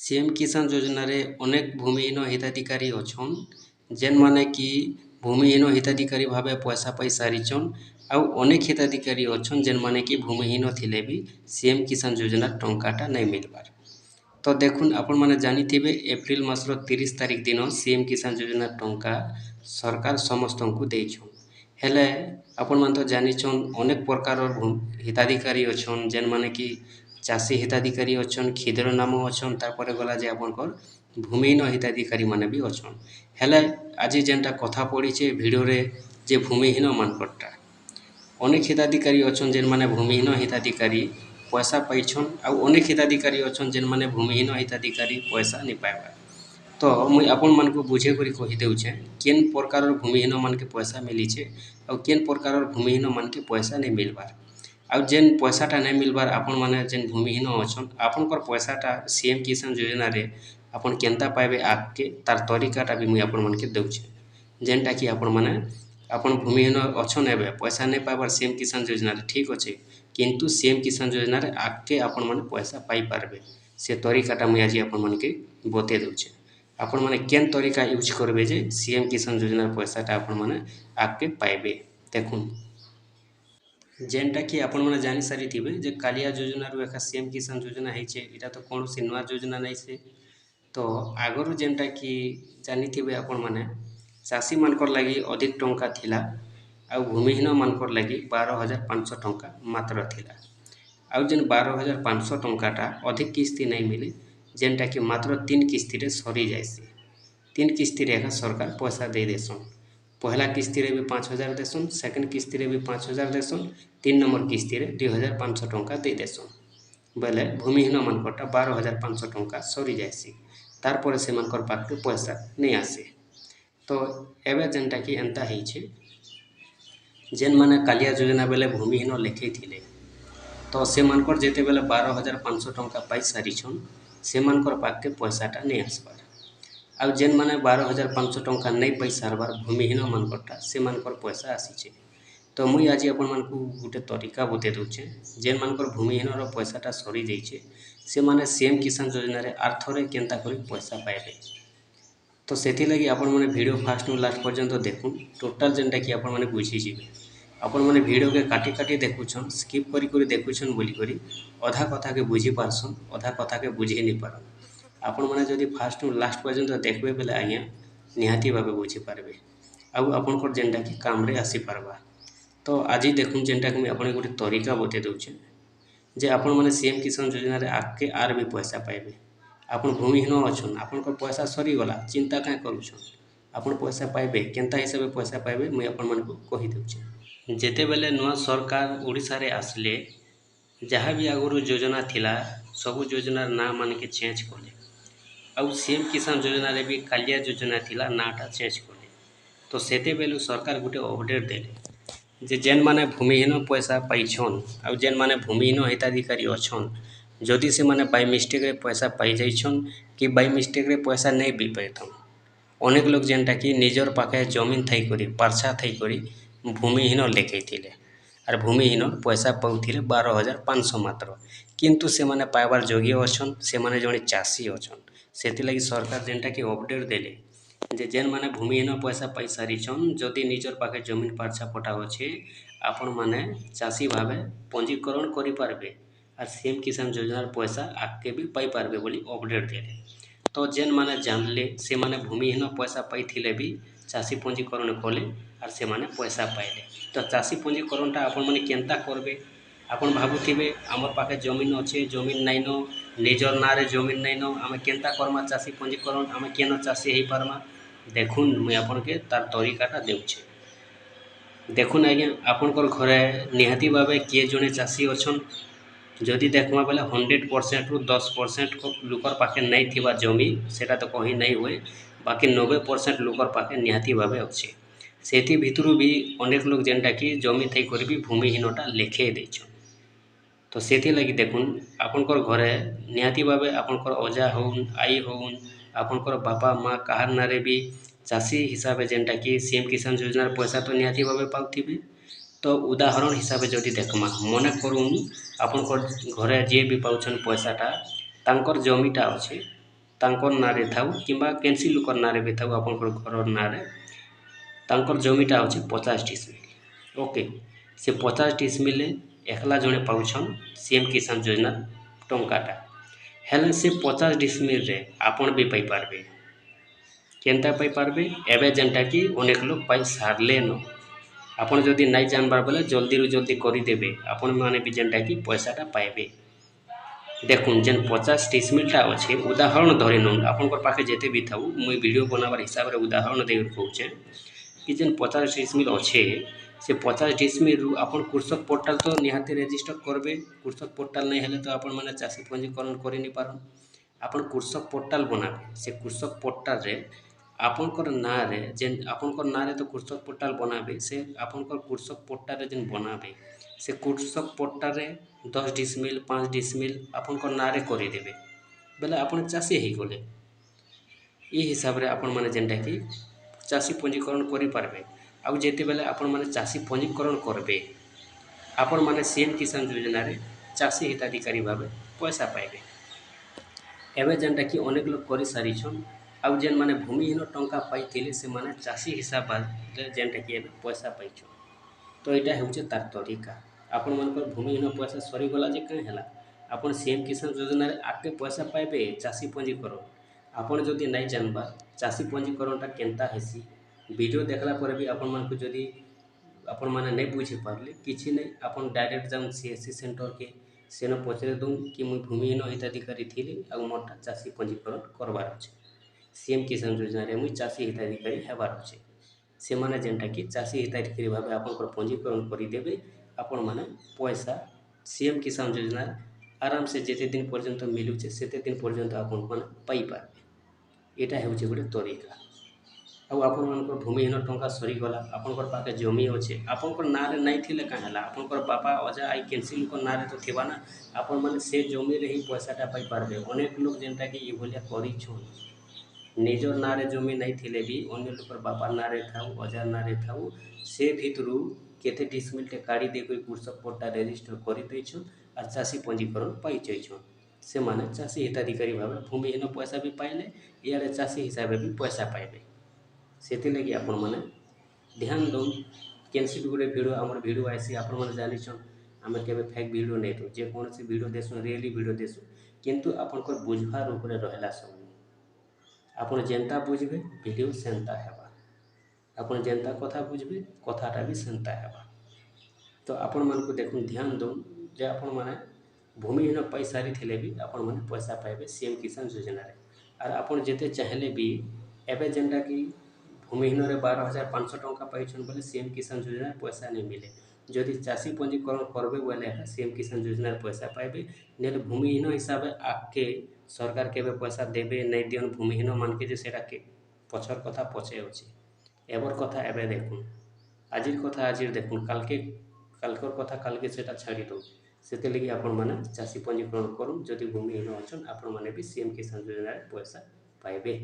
CM किसान योजना रे अनेक भूमिहीन हिताधिकारी अछन जेन माने कि भूमिहीन हिताधिकारी भावे पैसा पाई सारिछन आउ अनेक हिताधिकारी अछन जेन माने कि भूमिहीन थिले भी सीएम किसान योजना टंकाटा नहीं मिलबार। तो देखुन आपण माने जानिथिबे एप्रिल मासर 30 तारिख दिन सीएम किसान योजना टंका सरकार समस्तंकु देइछन। हेले आपण मान तो जानिछन अनेक प्रकार हिताधिकारी अछन जेन माने कि चाषी हिताधिकारी अछन क्षुद्र नाम अछन तारपरे गला जे आपनकर भूमिहीन हिताधिकारी माने भी अछन। हेले आज जेनटा कथा पड़ीचे भिडियो रे जे भूमिहीन मानकरटा अनेक हिताधिकारी अछन जेन माने भूमिहीन हिताधिकारी पैसा पाइछन आउ अनेक हिताधिकारी अछन जेन माने भूमिहीन हिताधिकारी पैसा नहीं पाइबा। तो मुई आपण मानकु बुझे करी कहि देउछे केन प्रकार भूमिहीन मान के पैसा मिलीचे आउ केन प्रकार भूमिहीन मान के पैसा नहीं मिलबार। आउ जेन पैसाटा नहीं मिलबार आपण माने जेन भूमिहीन अछन आपनकर पैसाटा सीएम किसान योजना रे आपण केनता पाइबे आके तार तरीकाटा भी मुई आपण मान के देउछे जेनटा कि आपण माने आपण भूमिहीन अछन एबे पैसा नहीं पाइबार सीएम किसान योजना रे ठीक अच्छे किंतु सीएम किसान योजना रे आके आपण माने पैसा पाई पारबे से तरीकाटा मुई आज आपण मान के बते देउछे। आपण माने केन तरीका यूज करबे जे सीएम किसान योजना पैसाटा आपण माने आके पाइबे। देखुन जेनटा कि आपण माने जानि सारी थिबे जे कालिया योजना रो एका सीएम किसान योजना हेचे इटा तो कोनोसी नुआ योजना नहीं से। तो आगरु जेनटा कि जानि थिबे आपण माने चाषी मानकर लागि अधिक टंका थिला आउ भूमिहीन मानकर लागि 12,500 टंका मात्र थिला। आउ जेन 12,500 टंकाटा अधिक किस्ती नहीं मिले जेनटा कि मात्र 3 किस्ती रे सरी जायसी। 3 किस्ती रे एका सरकार पैसा दे देसन। पहला किस्ती रे भी 5,000 देसन सेकंड किस्ती रे भी 5,000 देसन 3 नंबर किस्ती रे 2,500 टंका दे देसन। बेले भूमिहीन मानकरटा 12,500 टंका सरी जायसी तार परे से मानकर पाखे पैसा नहीं आसे। तो एबे जेनटा कि एंता हेइछे जेन माने कालिया योजना बेले भूमिहीन लेखे थिले तो से मानकर जेते बेले 12,500 टंका पाई सारिछन से मानकर पाखे पैसाटा नहीं आसबार। आउ जेन माने 12,500 टंका नहीं पाई सारबार भूमिहीन मानकरटा से मानकर पैसा आसीचे। तो मुई आज आपण मानकु गुटे तरीका बते दउछे जेन मानकर भूमिहीन रो पैसाटा सरी जाइछे से माने सीएम किसान योजना रे आर्थरे केनता करी पैसा पाइबे। तो सेथि लगी आपण माने वीडियो फास्ट नु लास्ट पर्यंत देखुन टोटल जेनटा कि आपण माने बुझी जिवे। आपण माने वीडियो के काटी काटी देखुछन स्किप करी करी देखुछन बोली करी अधा कथा के बुझी पारसन अधा कथा के बुझी नहीं पारन। आपण माने जदि फास्ट नु लास्ट पर्यंत देखबे बेले आज्ञा निहाती भाबे बुझी पारबे आउ आपनकर जेनटा कि काम रे आसी पारबा। तो आज देखुन जेनटा कि आपण गोटे तरीका बते दउछे जे आपण माने सीएम किसान योजना रे आके आर भी पैसा पाइबे। आपण भूमिहीन अछन आपनकर पैसा सरी गला चिंता काहे करूछन आपण पैसा पाइबे केनता हिसाबे पैसा पाइबे मुई आपण मानकु कहि दउछे। जेते बेले नुआ सरकार ओडिसा रे आसले जहाँ भी आगुरु योजना थिला सबु योजना ना मान के चेंज कले आउ सीएम किसान योजना रे भी कालिया योजना थिला नाटा चेंज कले। तो सेते बेलु सरकार गुटे अपडेट देले जे जेन माने भूमिहीन पैसा पाइछन आउ जेन माने भूमिहीन हिताधिकारी अछन जदि से माने बाय मिस्टेक रे पैसा पाई जाइछन कि बाय मिस्टेक रे पैसा नहीं भी पाइथन अनेक लोग जेनटा कि निजर पाखे जमीन थाई करी पार्छा थाई करी भूमिहीन लेखैथिले आर भूमिहीन पैसा पाउथिले 12,500 मात्र किंतु से माने पाइबार योग्य अछन से माने जणे चाषी अछन। सेति लगी सरकार जेनटा कि अपडेट देले जे जेन माने भूमिहीन पैसा पाई सारिछन जदि निजर पाखे जमीन पार्छा पटा अछि आपण माने चाषी भावे पंजीकरण करि पारबे आर सीएम किसान योजना पैसा आके भी पाई पारबे बोली अपडेट देले। तो जेन माने जानले से माने भूमिहीन पैसा पाइथिले भी चाषी पंजीकरण कले आर से माने पैसा पाइले। तो चाषी पंजीकरणटा आपण माने केनता करबे आपण भाबुथिबे हमर पाखे जमीन अच्छे जमीन नाइन निजर ना रे जमीन नाइन आमे केनता करमा चाषी पंजीकरण आमे केन चाषी हेई पारमा। देखुन मुई आपण के तार तरीकाटा देउछे। देखुन आज्ञा आपनकर घरे निहाती भावे किए जणे चाषी अछन जदि देखमा बेले 100% रु 10% लोकर पाखे नहीं थिबा जमी सेटा तो कहीं नहीं हुए बाकी 90% लोकर पाखे निहाती भावे अच्छे। सेथि भितरु भी अनेक लोग जेनटा कि जमी थई करी भी भूमिहीनटा लेखे देछन। तो सेथि लगी देखुन आपनकर घरे निहाती भावे आपनकर अजा होउन आई होउन आपनकर बापा माँ काहार नारे भी चाषी हिसाबे जेनटा कि सीएम किसान योजना पैसा तो निहाती भावे पाउथिबे। तो उदाहरण हिसाबे जदि देखमा मने करूँ आपनकर घरे जे भी पाउछन पैसाटा तांकर जमीटा अच्छे ତାଙ୍କର ନାଁରେ ଥାଉ କିମ୍ବା କେନ୍ସି ଲୋକର ନାଁରେ ବି ଥାଉ ଆପଣଙ୍କର ଘରର ନାଁରେ ତାଙ୍କର ଜମିଟା ଅଛି 50 ଡିସମିଲ୍। ଓକେ, ସେ 50 ଡିସମିଲ୍ରେ ଏକଲା ଜଣେ ପାଉଛନ୍ ସିଏମ୍ କିଷାନ ଯୋଜନା ଟଙ୍କାଟା। ହେଲେ ସେ 50 ଡିସମିଲ୍ରେ ଆପଣ ବି ପାଇପାରବେ। କେନ୍ତା ପାଇପାରବେ? ଏବେ ଯେନ୍ଟାକି ଅନେକ ଲୋକ ପାଇ ସାରଲେନ। ଆପଣ ଯଦି ନାଇଁ ଜାନବାର ବୋଲେ ଜଲ୍ଦିରୁ ଜଲ୍ଦି କରିଦେବେ, ଆପଣମାନେ ବି ଯେନ୍ଟାକି ପଇସାଟା ପାଇବେ। দেখুন যেন 50 ডিসমিলটা আছে উদাহরণ ধরে নেন আপনার পাখে যেতে বি থাও মুই ভিডিও বনাবার হিসাবে উদাহরণ দিয়ে কହୁଛେ कि যেন 50 ডিসমিল আছে সে 50 ডিসমিল রু আপন কৃষক পোর্টাল তো নিহাতি রেজিস্টর করবে। কৃষক পোর্টাল নাই হেলে তো আপন মানে চাষী পঞ্জীকরণ করে নি পারন। আপন কৃষক পোর্টাল বনাবে, সে কৃষক পোর্টাল রে ଆପଣଙ୍କର ନାଁରେ ଯେନ୍ ଆପଣଙ୍କର ନାଁରେ ତ କୃଷକ ପୋର୍ଟାଲ ବନାବେ, ସେ ଆପଣଙ୍କର କୃଷକ ପୋର୍ଟାଲରେ ଯେନ୍ ବନାବେ ସେ କୃଷକ ପୋର୍ଟାଲରେ 10 ଡିସମିଲ୍ 5 ଡିସମିଲ୍ ଆପଣଙ୍କର ନାଁରେ କରିଦେବେ ବେଲେ ଆପଣ ଚାଷୀ ହେଇଗଲେ। ଏ ହିସାବରେ ଆପଣମାନେ ଯେନ୍ଟାକି ଚାଷୀ ପଞ୍ଜୀକରଣ କରିପାରିବେ। ଆଉ ଯେତେବେଲେ ଆପଣମାନେ ଚାଷୀ ପଞ୍ଜୀକରଣ କରିବେ ଆପଣମାନେ ସିଏମ୍ କିଷାନ ଯୋଜନାରେ ଚାଷୀ ହିତାଧିକାରୀ ଭାବେ ପଇସା ପାଇବେ। ଏବେ ଯେନ୍ଟାକି ଅନେକ ଲୋକ କରିସାରିଛନ୍ ଆଉ ଯେନ୍ମାନେ ଭୂମିହୀନ ଟଙ୍କା ପାଇଥିଲେ ସେମାନେ ଚାଷୀ ହିସାବରେ ଯେନ୍ଟାକି ଏବେ ପଇସା ପାଇଛନ୍। ତ ଏଇଟା ହେଉଛି ତାର ତରିକା। ଆପଣମାନଙ୍କର ଭୂମିହୀନ ପଇସା ସରିଗଲା ଯେ କାଁ ହେଲା ଆପଣ ସିଏମ୍ କିଷାନ ଯୋଜନାରେ ଆଗକେ ପଇସା ପାଇବେ ଚାଷୀ ପଞ୍ଜୀକରଣ। ଆପଣ ଯଦି ନାଇଁ ଜାନବା ଚାଷୀ ପଞ୍ଜୀକରଣଟା କେନ୍ତା ହେସି ଭିଡ଼ିଓ ଦେଖିଲା ପରେ ବି ଆପଣମାନଙ୍କୁ ଯଦି ଆପଣମାନେ ନାଇଁ ବୁଝିପାରିଲେ କିଛି ନାଇଁ ଆପଣ ଡାଇରେକ୍ଟ ଯାଉନ୍ CSC ସେଣ୍ଟରକେ ସେନ ପଚାରି ଦଉନ୍ କି ମୁଇଁ ଭୂମିହୀନ ହିତାଧିକାରୀ ଥିଲି ଆଉ ମୋରଟା ଚାଷୀ ପଞ୍ଜୀକରଣ କରବାର ଅଛି। ସିଏମ୍ କିଷାନ ଯୋଜନାରେ ମୁଇଁ ଚାଷୀ ହିତାଧିକାରୀ ହେବାର ଅଛି। ସେମାନେ ଯେନ୍ଟାକି ଚାଷୀ ହିତାଧିକାରୀ ଭାବେ ଆପଣଙ୍କର ପଞ୍ଜୀକରଣ କରିଦେବେ। ଆପଣମାନେ ପଇସା ସିଏମ୍ କିଷାନ ଯୋଜନା ଆରାମସେ ଯେତେ ଦିନ ପର୍ଯ୍ୟନ୍ତ ମିଲୁଛେ ସେତେ ଦିନ ପର୍ଯ୍ୟନ୍ତ ଆପଣମାନେ ପାଇପାରିବେ। ଏଇଟା ହେଉଛି ଗୋଟେ ତରିକା। ଆଉ ଆପଣମାନଙ୍କର ଭୂମିହୀନ ଟଙ୍କା ସରିଗଲା ଆପଣଙ୍କର ପାଖେ ଜମି ଅଛି ଆପଣଙ୍କର ନାଁରେ ନାଇଁ ଥିଲେ କାଁ ହେଲା ଆପଣଙ୍କର ବାପା ଅଜା ଆଇ କେନ୍ସି ଲୋକ ନାଁରେ ତ ଥିବା ନା, ଆପଣମାନେ ସେ ଜମିରେ ହିଁ ପଇସାଟା ପାଇପାରିବେ। ଅନେକ ଲୋକ ଯେନ୍ଟାକି ଏଭଳିଆ କରିଛନ୍ ନିଜର ନାଁରେ ଜମି ନାଇଁ ଥିଲେ ବି ଅନ୍ୟ ଲୋକର ବାପା ନାଁରେ ଥାଉ ଅଜାର ନାଁରେ ଥାଉ ସେ ଭିତରୁ କେତେ ଡିସମିଲଟେ କାଢ଼ି ଦେଇକରି କୃଷକ ପଟ୍ଟା ରେଜିଷ୍ଟର କରିଦେଇଛନ୍ ଆର୍ ଚାଷୀ ପଞ୍ଜୀକରଣ ପାଇଯାଇଛନ୍। ସେମାନେ ଚାଷୀ ହିତାଧିକାରୀ ଭାବେ ଭୂମିହୀନ ପଇସା ବି ପାଇଲେ ଇଆଡ଼େ ଚାଷୀ ହିସାବରେ ବି ପଇସା ପାଇବେ। ସେଥିଲାଗି ଆପଣମାନେ ଧ୍ୟାନ ଦଉନ୍। କେନ୍ସି ବି ଗୋଟେ ଭିଡ଼ିଓ ଆମର ଭିଡ଼ିଓ ଆଇସି ଆପଣମାନେ ଜାଣିଛନ୍ ଆମେ କେବେ ଫେକ୍ ଭିଡ଼ିଓ ନେଇ ଦଉ, ଯେକୌଣସି ଭିଡ଼ିଓ ଦେସୁଁ ରିଏଲି ଭିଡ଼ିଓ ଦେସୁଁ କିନ୍ତୁ ଆପଣଙ୍କର ବୁଝବାର ଉପରେ ରହିଲା ସବୁ। ଆପଣ ଯେନ୍ତା ବୁଝବେ ଭିଡ଼ିଓ ସେନ୍ତା ହେବା, ଆପଣ ଯେନ୍ତା କଥା ବୁଝବେ କଥାଟା ବି ସେନ୍ତା ହେବା। ତ ଆପଣମାନଙ୍କୁ ଦେଖୁନ୍ ଧ୍ୟାନ ଦଉନ୍ ଯେ ଆପଣମାନେ ଭୂମିହୀନ ପାଇସାରିଥିଲେ ବି ଆପଣମାନେ ପଇସା ପାଇବେ ସିଏମ୍ କିଷାନ ଯୋଜନାରେ। ଆର୍ ଆପଣ ଯେତେ ଚାହିଁଲେ ବି ଏବେ ଯେନ୍ଟାକି ଭୂମିହୀନରେ 12,500 ଟଙ୍କା ପାଇଛନ୍ ବୋଲେ ସିଏମ୍ କିଷାନ ଯୋଜନାରେ ପଇସା ନେଇ ମିଲେ। ଯଦି ଚାଷୀ ପଞ୍ଜୀକରଣ କରବେ ବୋଇଲେ ସିଏମ୍ କିଷାନ ଯୋଜନାରେ ପଇସା ପାଇବେ। ନହେଲେ ଭୂମିହୀନ ହିସାବରେ ଆଗକେ ସରକାର କେବେ ପଇସା ଦେବେ ନାଇଁ ଦିଅନ୍ ଭୂମିହୀନ ମାନକେ ଯେ ସେଇଟା ପଛର କଥା ପଛେ ଅଛି। ଏବର କଥା ଏବେ ଦେଖୁନ୍, ଆଜିର କଥା ଆଜିର ଦେଖୁନ୍ କାଲକର କଥା କାଲକେ ସେଟା ଛାଡ଼ି ଦଉନ୍। ସେଥିଲାଗି ଆପଣମାନେ ଚାଷୀ ପଞ୍ଜୀକରଣ କରୁନ୍। ଯଦି ଭୂମିହୀନ ଅଛନ୍ ଆପଣମାନେ ବି ସିଏମ୍ କିଷାନ ଯୋଜନାରେ ପଇସା ପାଇବେ।